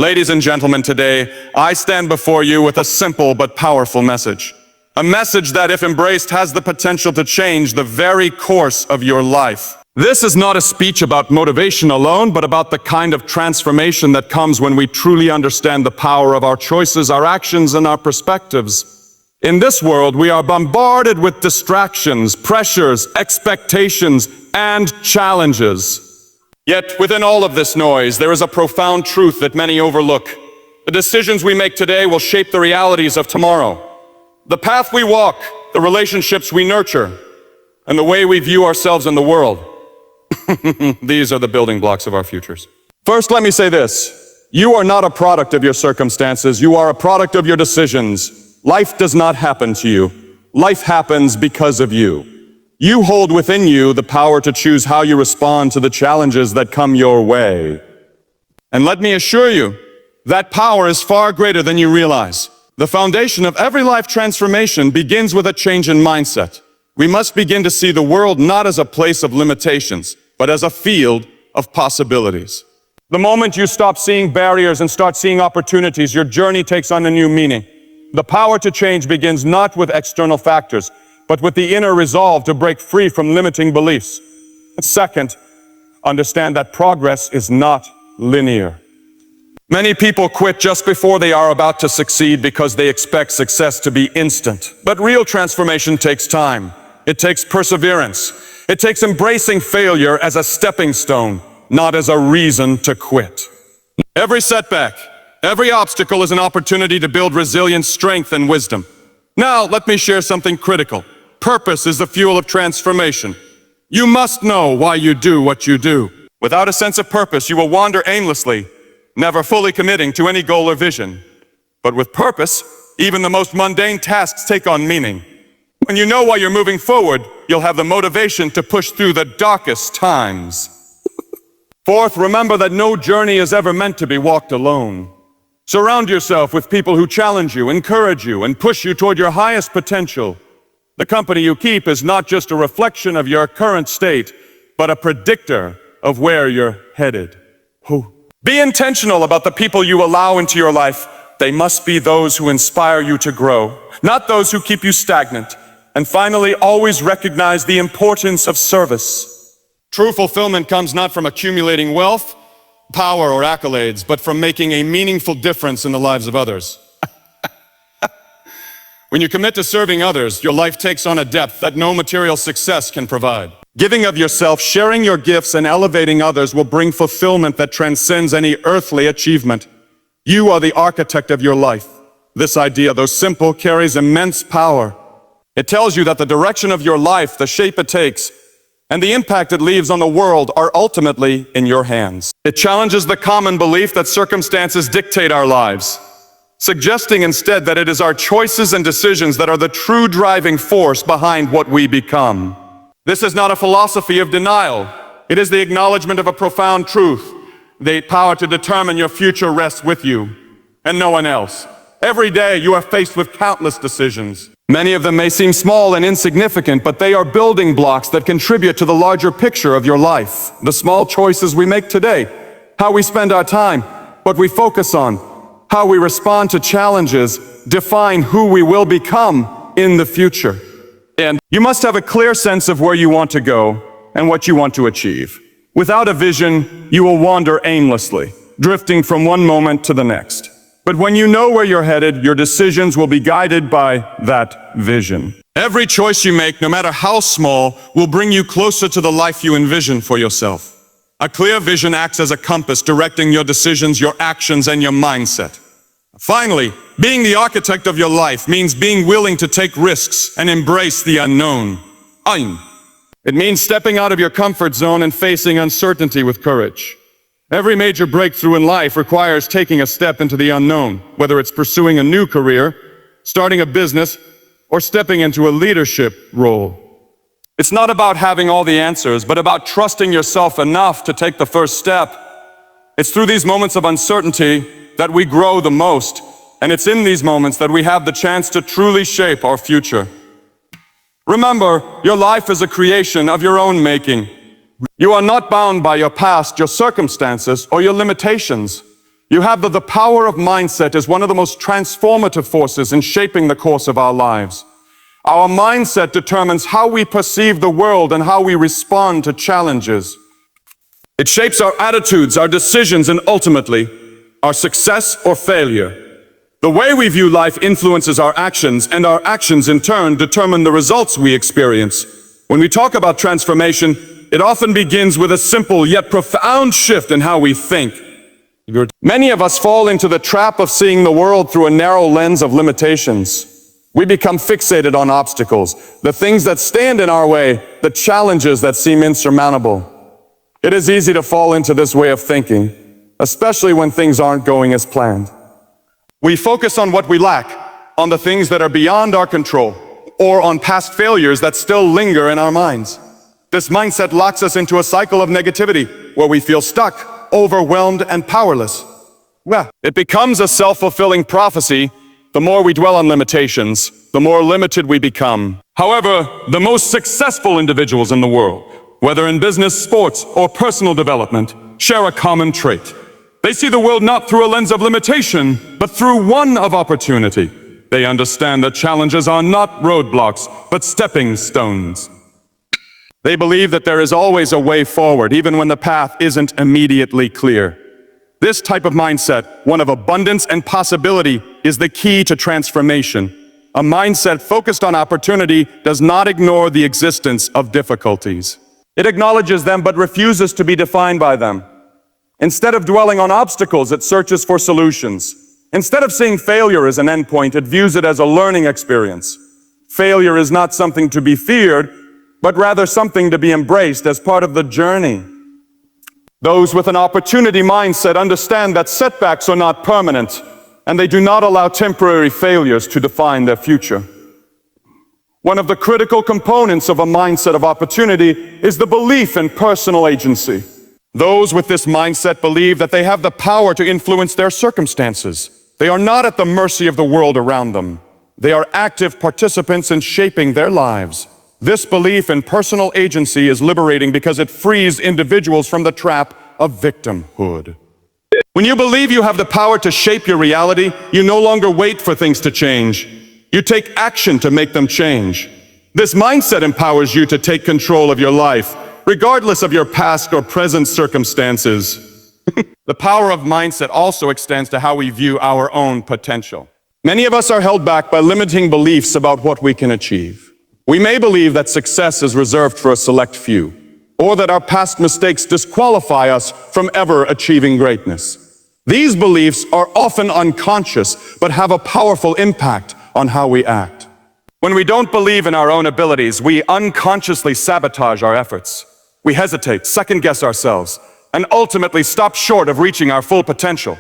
Ladies and gentlemen, today, I stand before you with a simple but powerful message. A message that, if embraced, has the potential to change the very course of your life. This is not a speech about motivation alone, but about the kind of transformation that comes when we truly understand the power of our choices, our actions, and our perspectives. In this world, we are bombarded with distractions, pressures, expectations, and challenges. Yet, within all of this noise, there is a profound truth that many overlook. The decisions we make today will shape the realities of tomorrow. The path we walk, the relationships we nurture, and the way we view ourselves in the world. These are the building blocks of our futures. First, let me say this. You are not a product of your circumstances. You are a product of your decisions. Life does not happen to you. Life happens because of you. You hold within you the power to choose how you respond to the challenges that come your way. And let me assure you, that power is far greater than you realize. The foundation of every life transformation begins with a change in mindset. We must begin to see the world not as a place of limitations, but as a field of possibilities. The moment you stop seeing barriers and start seeing opportunities, your journey takes on a new meaning. The power to change begins not with external factors, but with the inner resolve to break free from limiting beliefs. Second, understand that progress is not linear. Many people quit just before they are about to succeed because they expect success to be instant. But real transformation takes time. It takes perseverance. It takes embracing failure as a stepping stone, not as a reason to quit. Every setback, every obstacle is an opportunity to build resilience, strength, and wisdom. Now, let me share something critical. Purpose is the fuel of transformation. You must know why you do what you do. Without a sense of purpose, you will wander aimlessly, never fully committing to any goal or vision. But with purpose, even the most mundane tasks take on meaning. When you know why you're moving forward, you'll have the motivation to push through the darkest times. Fourth, remember that no journey is ever meant to be walked alone. Surround yourself with people who challenge you, encourage you, and push you toward your highest potential. The company you keep is not just a reflection of your current state, but a predictor of where you're headed. Be intentional about the people you allow into your life. They must be those who inspire you to grow, not those who keep you stagnant. And finally, always recognize the importance of service. True fulfillment comes not from accumulating wealth, power, or accolades, but from making a meaningful difference in the lives of others. When you commit to serving others, your life takes on a depth that no material success can provide. Giving of yourself, sharing your gifts, and elevating others will bring fulfillment that transcends any earthly achievement. You are the architect of your life. This idea, though simple, carries immense power. It tells you that the direction of your life, the shape it takes, and the impact it leaves on the world are ultimately in your hands. It challenges the common belief that circumstances dictate our lives, suggesting instead that it is our choices and decisions that are the true driving force behind what we become. This is not a philosophy of denial. It is the acknowledgement of a profound truth. The power to determine your future rests with you and no one else. Every day you are faced with countless decisions. Many of them may seem small and insignificant, but they are building blocks that contribute to the larger picture of your life. The small choices we make today, how we spend our time, what we focus on, how we respond to challenges, define who we will become in the future. And you must have a clear sense of where you want to go and what you want to achieve. Without a vision, you will wander aimlessly, drifting from one moment to the next. But when you know where you're headed, your decisions will be guided by that vision. Every choice you make, no matter how small, will bring you closer to the life you envision for yourself. A clear vision acts as a compass, directing your decisions, your actions, and your mindset. Finally, being the architect of your life means being willing to take risks and embrace the unknown. It means stepping out of your comfort zone and facing uncertainty with courage. Every major breakthrough in life requires taking a step into the unknown, whether it's pursuing a new career, starting a business, or stepping into a leadership role. It's not about having all the answers, but about trusting yourself enough to take the first step. It's through these moments of uncertainty that we grow the most, and it's in these moments that we have the chance to truly shape our future. Remember, your life is a creation of your own making. You are not bound by your past, your circumstances, or your limitations. You have the power of mindset is one of the most transformative forces in shaping the course of our lives. Our mindset determines how we perceive the world and how we respond to challenges. It shapes our attitudes, our decisions, and ultimately, our success or failure. The way we view life influences our actions, and our actions in turn determine the results we experience. When we talk about transformation, it often begins with a simple yet profound shift in how we think. Many of us fall into the trap of seeing the world through a narrow lens of limitations. We become fixated on obstacles, the things that stand in our way, the challenges that seem insurmountable. It is easy to fall into this way of thinking, especially when things aren't going as planned. We focus on what we lack, on the things that are beyond our control, or on past failures that still linger in our minds. This mindset locks us into a cycle of negativity, where we feel stuck, overwhelmed, and powerless. Well, it becomes a self-fulfilling prophecy. The more we dwell on limitations, the more limited we become. However, the most successful individuals in the world, whether in business, sports, or personal development, share a common trait. They see the world not through a lens of limitation, but through one of opportunity. They understand that challenges are not roadblocks, but stepping stones. They believe that there is always a way forward, even when the path isn't immediately clear. This type of mindset, one of abundance and possibility, is the key to transformation. A mindset focused on opportunity does not ignore the existence of difficulties. It acknowledges them but refuses to be defined by them. Instead of dwelling on obstacles, it searches for solutions. Instead of seeing failure as an endpoint, it views it as a learning experience. Failure is not something to be feared, but rather something to be embraced as part of the journey. Those with an opportunity mindset understand that setbacks are not permanent, and they do not allow temporary failures to define their future. One of the critical components of a mindset of opportunity is the belief in personal agency. Those with this mindset believe that they have the power to influence their circumstances. They are not at the mercy of the world around them. They are active participants in shaping their lives. This belief in personal agency is liberating because it frees individuals from the trap of victimhood. When you believe you have the power to shape your reality, you no longer wait for things to change. You take action to make them change. This mindset empowers you to take control of your life, regardless of your past or present circumstances. The power of mindset also extends to how we view our own potential. Many of us are held back by limiting beliefs about what we can achieve. We may believe that success is reserved for a select few, or that our past mistakes disqualify us from ever achieving greatness. These beliefs are often unconscious, but have a powerful impact on how we act. When we don't believe in our own abilities, we unconsciously sabotage our efforts. We hesitate, second-guess ourselves, and ultimately stop short of reaching our full potential.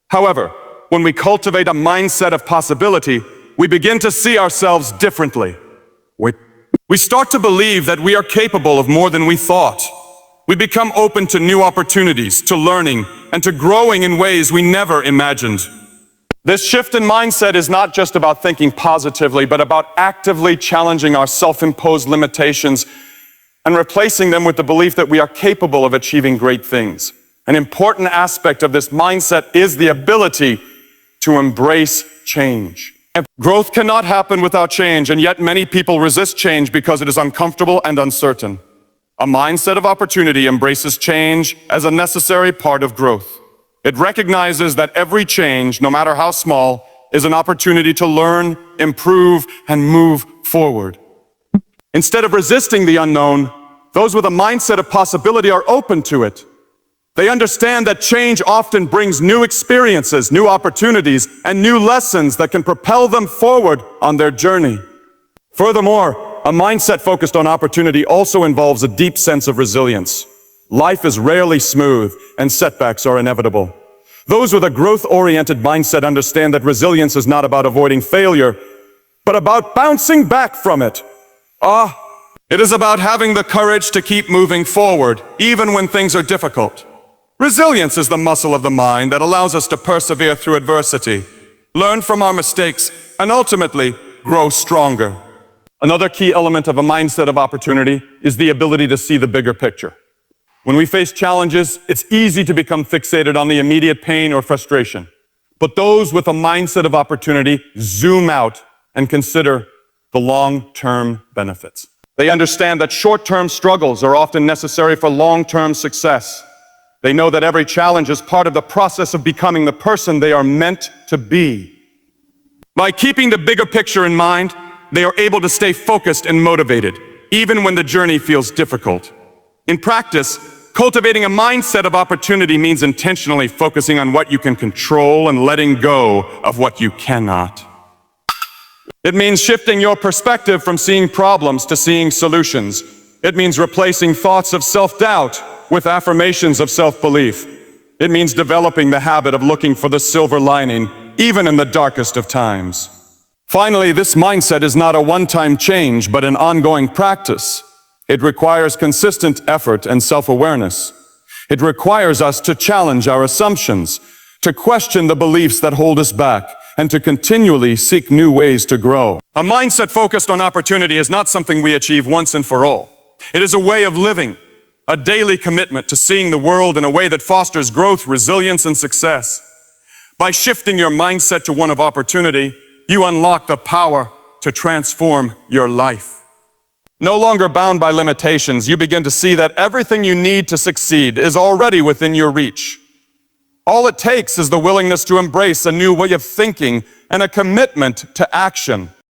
However, when we cultivate a mindset of possibility, we begin to see ourselves differently. We start to believe that we are capable of more than we thought. We become open to new opportunities, to learning, and to growing in ways we never imagined. This shift in mindset is not just about thinking positively, but about actively challenging our self-imposed limitations and replacing them with the belief that we are capable of achieving great things. An important aspect of this mindset is the ability to embrace change. Growth cannot happen without change, and yet many people resist change because it is uncomfortable and uncertain. A mindset of opportunity embraces change as a necessary part of growth. It recognizes that every change, no matter how small, is an opportunity to learn, improve, and move forward. Instead of resisting the unknown, those with a mindset of possibility are open to it. They understand that change often brings new experiences, new opportunities, and new lessons that can propel them forward on their journey. Furthermore, a mindset focused on opportunity also involves a deep sense of resilience. Life is rarely smooth, and setbacks are inevitable. Those with a growth-oriented mindset understand that resilience is not about avoiding failure, but about bouncing back from it. It is about having the courage to keep moving forward, even when things are difficult. Resilience is the muscle of the mind that allows us to persevere through adversity, learn from our mistakes, and ultimately grow stronger. Another key element of a mindset of opportunity is the ability to see the bigger picture. When we face challenges, it's easy to become fixated on the immediate pain or frustration. But those with a mindset of opportunity zoom out and consider the long-term benefits. They understand that short-term struggles are often necessary for long-term success. They know that every challenge is part of the process of becoming the person they are meant to be. By keeping the bigger picture in mind, they are able to stay focused and motivated, even when the journey feels difficult. In practice, cultivating a mindset of opportunity means intentionally focusing on what you can control and letting go of what you cannot. It means shifting your perspective from seeing problems to seeing solutions. It means replacing thoughts of self-doubt with affirmations of self-belief. It means developing the habit of looking for the silver lining, even in the darkest of times. Finally, this mindset is not a one-time change, but an ongoing practice. It requires consistent effort and self-awareness. It requires us to challenge our assumptions, to question the beliefs that hold us back, and to continually seek new ways to grow. A mindset focused on opportunity is not something we achieve once and for all. It is a way of living, a daily commitment to seeing the world in a way that fosters growth, resilience, and success. By shifting your mindset to one of opportunity, you unlock the power to transform your life. No longer bound by limitations, you begin to see that everything you need to succeed is already within your reach. All it takes is the willingness to embrace a new way of thinking and a commitment to action.